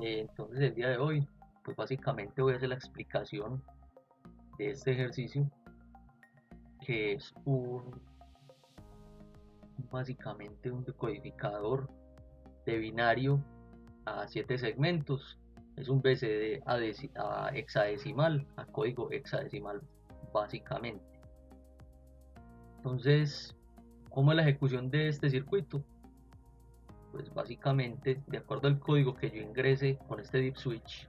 Entonces el día de hoy, pues básicamente voy a hacer la explicación de este ejercicio, que es básicamente un decodificador de binario a 7 segmentos. Es un BCD a hexadecimal, a código hexadecimal básicamente. Entonces, ¿cómo es la ejecución de este circuito? Pues básicamente, de acuerdo al código que yo ingrese con este deep switch,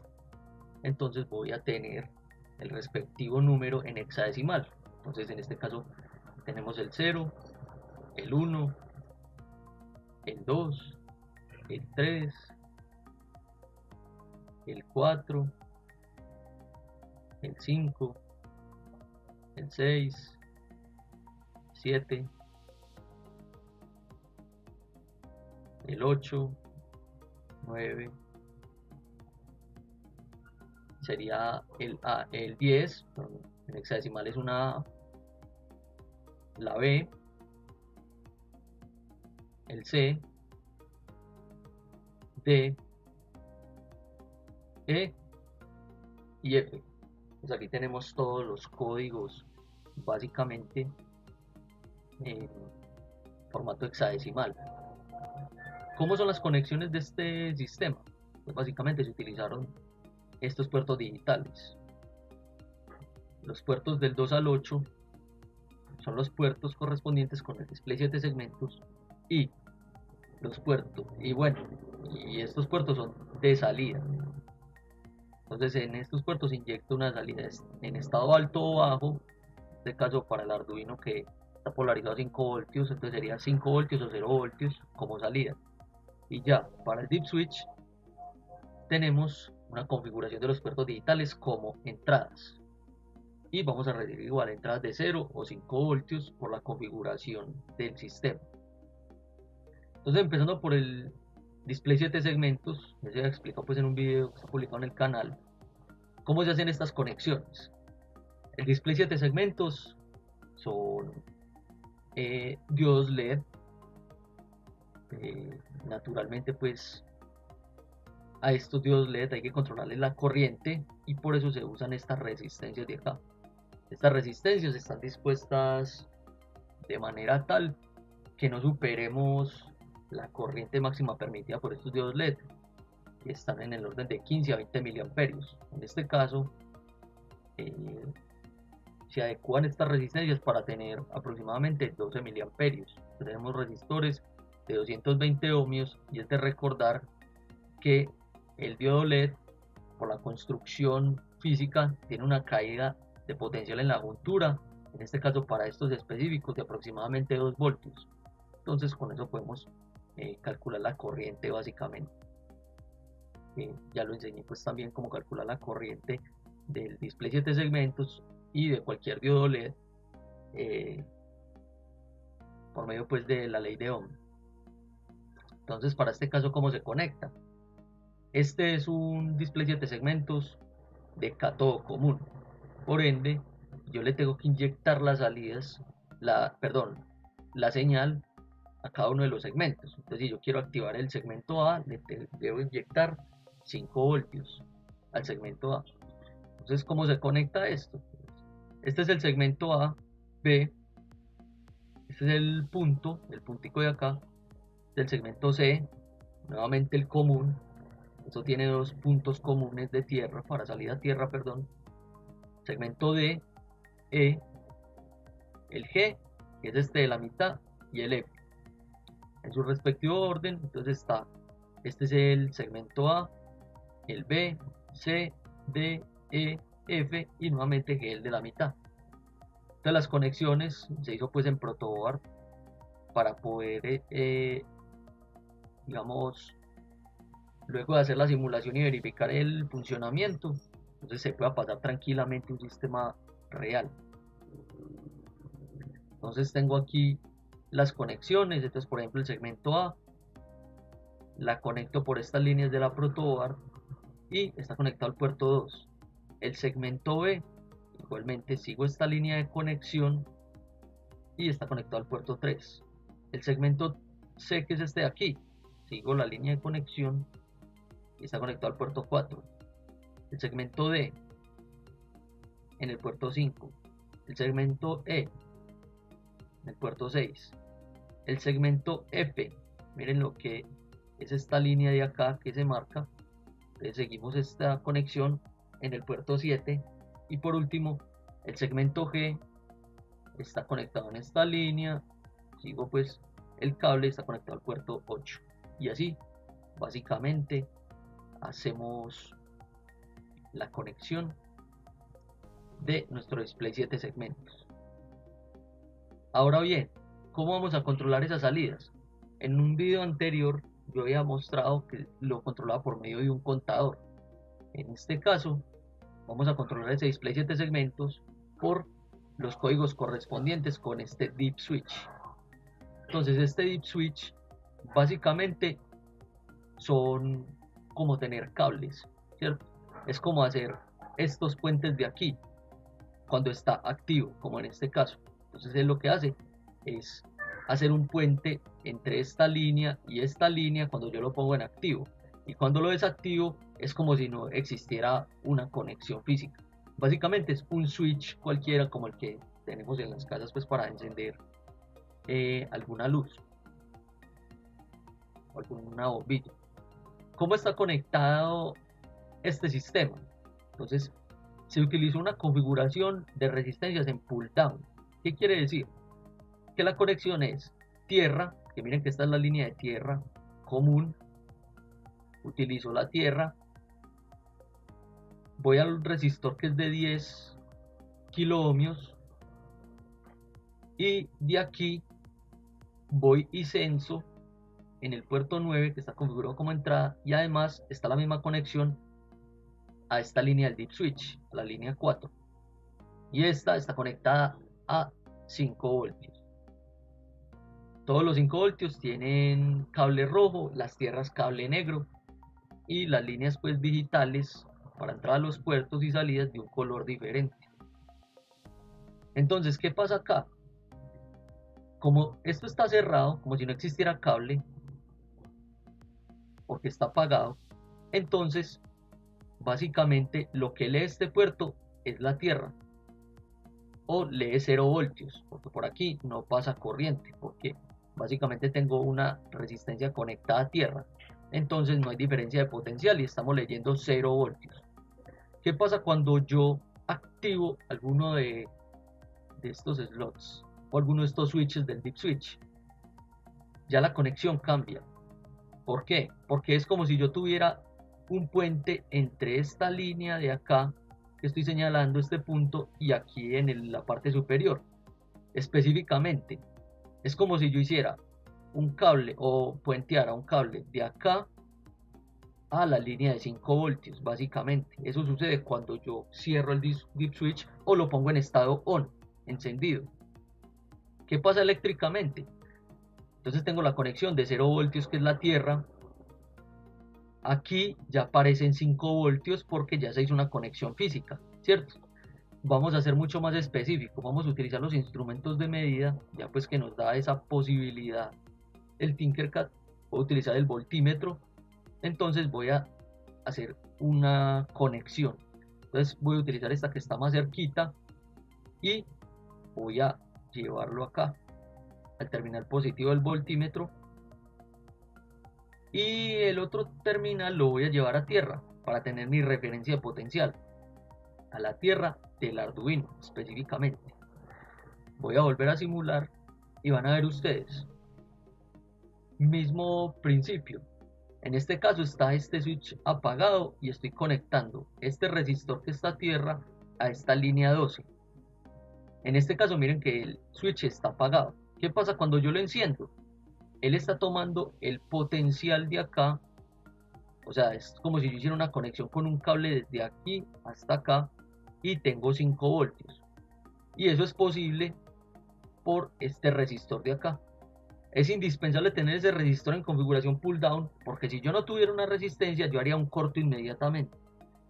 entonces voy a tener el respectivo número en hexadecimal. Entonces en este caso tenemos el 0, el 1, el 2, el 3, el 4, el 5, el 6, 7, el 8, 9, sería el 10, en hexadecimal es una A, la B, el C, D, E y F. Pues aquí tenemos todos los códigos básicamente en formato hexadecimal. ¿Cómo son las conexiones de este sistema? Pues básicamente se utilizaron estos puertos digitales. Los puertos del 2 al 8 son los puertos correspondientes con el display 7 segmentos y y estos puertos son de salida. Entonces en estos puertos se inyecta una salida en estado alto o bajo. En este caso para el Arduino, que está polarizado a 5 voltios, entonces sería 5 voltios o 0 voltios como salida. Y ya para el deep switch tenemos una configuración de los puertos digitales como entradas, y vamos a recibir igual entradas de 0 o 5 voltios por la configuración del sistema. Entonces, empezando por el display 7 segmentos, ya se explicado pues en un video que está publicado en el canal cómo se hacen estas conexiones. El display 7 segmentos son diodos LED. Naturalmente pues a estos diodos LED hay que controlarles la corriente, y por eso se usan estas resistencias de acá. Estas resistencias están dispuestas de manera tal que no superemos la corriente máxima permitida por estos diodos LED, que están en el orden de 15 a 20 miliamperios. En este caso, se adecuan estas resistencias para tener aproximadamente 12 miliamperios. Tenemos resistores de 220 ohmios, y es de recordar que el diodo LED, por la construcción física, tiene una caída de potencial en la juntura, en este caso para estos específicos de aproximadamente 2 voltios. Entonces con eso podemos calcular la corriente básicamente. Ya lo enseñé pues también cómo calcular la corriente del display 7 segmentos y de cualquier diodo LED por medio pues de la ley de Ohm. Entonces para este caso, ¿cómo se conecta? Este es un display 7 segmentos de cátodo común, por ende yo le tengo que inyectar las salidas, la señal a cada uno de los segmentos. Entonces si yo quiero activar el segmento A, le debo inyectar 5 voltios al segmento A. Entonces, ¿cómo se conecta esto? Este es el segmento A, B, este es el puntico de acá, del segmento C, nuevamente el común. Esto tiene dos puntos comunes de tierra, para salida a tierra, perdón. Segmento D, E, el G, que es este de la mitad, y el F. En su respectivo orden, entonces este es el segmento A, el B, C, D, E, F y nuevamente G, el de la mitad. Entonces las conexiones se hizo pues en protoboard para poder, digamos, luego de hacer la simulación y verificar el funcionamiento, entonces se pueda pasar tranquilamente un sistema real. Entonces tengo aquí las conexiones. Entonces, por ejemplo, el segmento A la conecto por estas líneas de la protoboard y está conectado al puerto 2. El segmento B, igualmente sigo esta línea de conexión y está conectado al puerto 3. El segmento C, que es este de aquí, sigo la línea de conexión y está conectado al puerto 4, el segmento D en el puerto 5, el segmento E en el puerto 6, el segmento F, miren lo que es esta línea de acá que se marca. Entonces seguimos esta conexión en el puerto 7 y por último el segmento G está conectado en esta línea, sigo pues el cable, está conectado al puerto 8 y así básicamente hacemos la conexión de nuestro display 7 segmentos. Ahora bien, ¿cómo vamos a controlar esas salidas? En un video anterior yo había mostrado que lo controlaba por medio de un contador. En este caso vamos a controlar ese display 7 segmentos por los códigos correspondientes con este deep switch. Entonces este deep switch básicamente son como tener cables, ¿cierto? Es como hacer estos puentes de aquí cuando está activo, como en este caso. Entonces él lo que hace es hacer un puente entre esta línea y esta línea cuando yo lo pongo en activo, y cuando lo desactivo es como si no existiera una conexión física. Básicamente es un switch cualquiera como el que tenemos en las casas pues para encender alguna luz o alguna bombilla. ¿Cómo está conectado este sistema? Entonces se utiliza una configuración de resistencias en pull down. ¿Qué quiere decir? Que la conexión es tierra, que miren que esta es la línea de tierra común, utilizo la tierra, voy al resistor que es de 10 kilo ohmios y de aquí voy y censo en el puerto 9 que está configurado como entrada, y además está la misma conexión a esta línea del deep switch, a la línea 4, y esta está conectada a 5 voltios. Todos los 5 voltios tienen cable rojo, las tierras cable negro y las líneas pues digitales para entrar a los puertos y salidas de un color diferente. Entonces, ¿qué pasa acá? Como esto está cerrado, como si no existiera cable, porque está apagado, entonces básicamente lo que lee este puerto es la tierra, o lee 0 voltios, porque por aquí no pasa corriente, porque básicamente tengo una resistencia conectada a tierra, entonces no hay diferencia de potencial y estamos leyendo 0 voltios. ¿Qué pasa cuando yo activo alguno de estos slots o alguno de estos switches del deep switch? Ya la conexión cambia. ¿Por qué? Porque es como si yo tuviera un puente entre esta línea de acá que estoy señalando, este punto, y aquí en la parte superior. Específicamente, es como si yo hiciera un cable o puenteara un cable de acá a la línea de 5 voltios, básicamente. Eso sucede cuando yo cierro el deep switch o lo pongo en estado on, encendido. ¿Qué pasa eléctricamente? Entonces tengo la conexión de 0 voltios, que es la tierra. Aquí ya aparecen 5 voltios porque ya se hizo una conexión física, ¿cierto? Vamos a ser mucho más específico, vamos a utilizar los instrumentos de medida, ya pues que nos da esa posibilidad el Tinkercad. Voy a utilizar el voltímetro, entonces voy a hacer una conexión. Entonces voy a utilizar esta que está más cerquita y voy a llevarlo acá al terminal positivo del voltímetro, y el otro terminal lo voy a llevar a tierra para tener mi referencia de potencial, a la tierra del Arduino específicamente. Voy a volver a simular y van a ver ustedes mismo principio. En este caso está este switch apagado y estoy conectando este resistor que está a tierra a esta línea 12. En este caso miren que el switch está apagado. ¿Qué pasa cuando yo lo enciendo? Él está tomando el potencial de acá, o sea, es como si yo hiciera una conexión con un cable desde aquí hasta acá y tengo 5 voltios. Y eso es posible por este resistor de acá. Es indispensable tener ese resistor en configuración pull down, porque si yo no tuviera una resistencia yo haría un corto inmediatamente.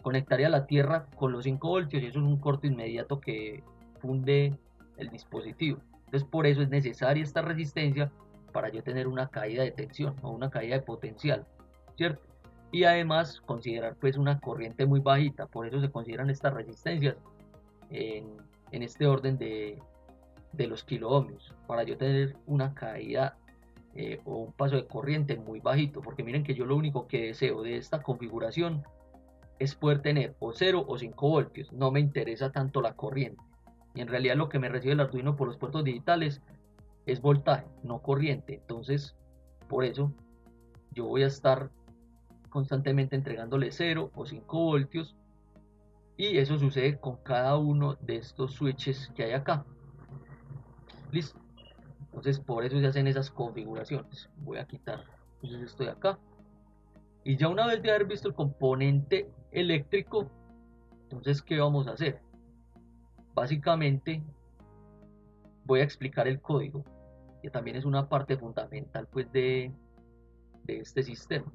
Conectaría la tierra con los 5 voltios y eso es un corto inmediato que funde el dispositivo. Entonces por eso es necesaria esta resistencia para yo tener una caída de tensión o una caída de potencial, ¿cierto? y además considerar pues una corriente muy bajita. Por eso se consideran estas resistencias en, en este orden de los kiloohmios, para yo tener una caída o un paso de corriente muy bajito, porque miren que yo lo único que deseo de esta configuración es poder tener o 0 o 5 voltios, no me interesa tanto la corriente, y en realidad lo que me recibe el Arduino por los puertos digitales es voltaje, no corriente. Entonces por eso yo voy a estar constantemente entregándole 0 o 5 voltios, y eso sucede con cada uno de estos switches que hay acá. Listo. Entonces por eso se hacen esas configuraciones. Voy a quitar entonces esto de acá, y ya una vez de haber visto el componente eléctrico, entonces ¿qué vamos a hacer? Básicamente voy a explicar el código, que también es una parte fundamental pues de este sistema.